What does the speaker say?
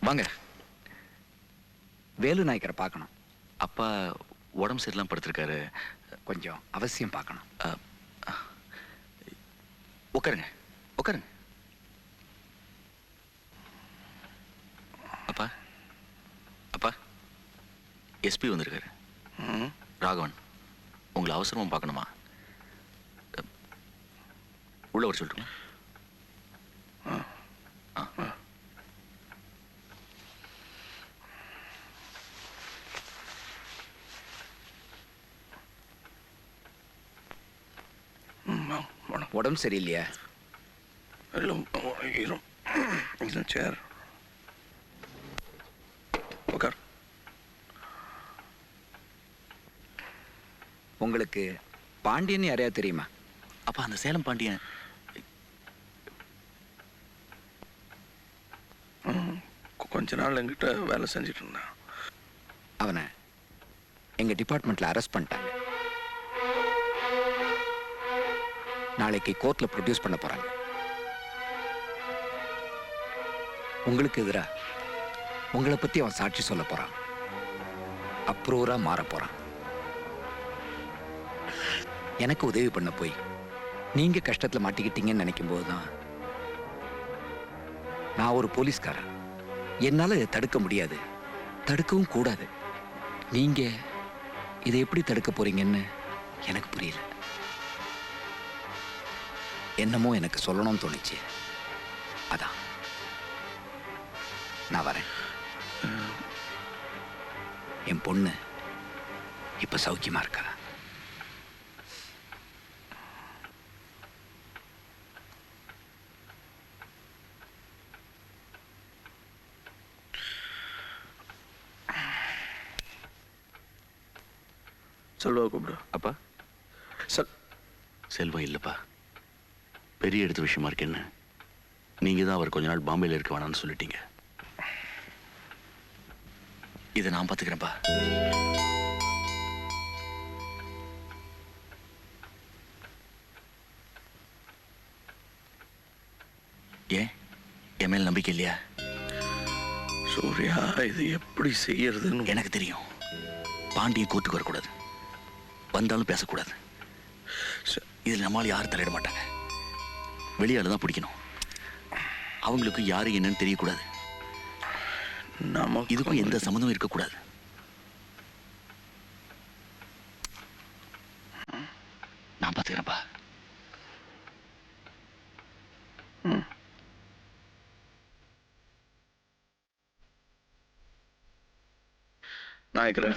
வாங்க. வேலு நாயக்கரை பார்க்கணும். அப்பா உடம்பு சரியில்லாம படுத்திருக்காரு. கொஞ்சம் அவசியம் பார்க்கணும். உட்காருங்க, உட்காருங்க. அப்பா, அப்பா, எஸ்பி வந்திருக்காரு. ராகவன், உங்களை அவசரமா பார்க்கணுமா? உள்ள வர சொல்லட்டுமா? உடம்பு சரியில்லையா? சேர் உட்கார். உங்களுக்கு பாண்டியன் யாரையா தெரியுமா? அப்பா, அந்த சேலம் பாண்டியன் கொஞ்ச நாள் எங்கிட்ட வேலை செஞ்சுட்டு இருந்தான். அவனை எங்க டிபார்ட்மெண்ட்ல அரெஸ்ட் பண்ணிட்டாங்க. நாளைக்கு கோர்ட்ல ப்ரொடியூஸ் பண்ண போறாங்க. உங்களுக்கு எதிரா உங்களை பத்தி அவன் சாட்சி சொல்ல போறான். அப்ரூவரா மாற போறான். எனக்கு உதவி பண்ண போய் நீங்க கஷ்டத்துல மாட்டிக்கிட்டீங்கன்னு நினைக்கும் போதுதான் நான் ஒரு போலீஸ்காரன். என்னால இதை தடுக்க முடியாது, தடுக்கவும் கூடாது. நீங்க இதை எப்படி தடுக்க போறீங்கன்னு எனக்கு புரியல. என்னமோ எனக்கு சொல்லணும்னு தோணுச்சு. அதான் நான் வரேன். என் பொண்ணு இப்ப சௌக்கியமா இருக்கா? செல்வா கூப்பிடு. அப்பா, செல்வம் இல்லப்பா. பெரிய எடுத்த விஷயமா இருக்கு. என்ன, நீங்க தான் அவர் கொஞ்ச நாள் பாம்பேல இருக்க வேணாம்னு சொல்லிட்டீங்க. இதை நான் பாத்துக்கிறேன்ப்பா. ஏன் என் மேல் நம்பிக்கை இல்லையா? சூர்யா, இது எப்படி செய்யறதுன்னு எனக்கு தெரியும். பாண்டிய கோர்ட்டுக்கு வரக்கூடாது, வந்தாலும் பேசக்கூடாது. இதில் நம்மளால யாரும் தலையிட மாட்டாங்க. வெளியால தான் பிடிக்கணும். அவங்களுக்கு யாரு என்னன்னு தெரியக்கூடாது. இதுக்கும் எந்த சம்மந்தமும் இருக்கக்கூடாது. நான் பார்த்துக்கிறேன்ப்பா. நாயக்கரே,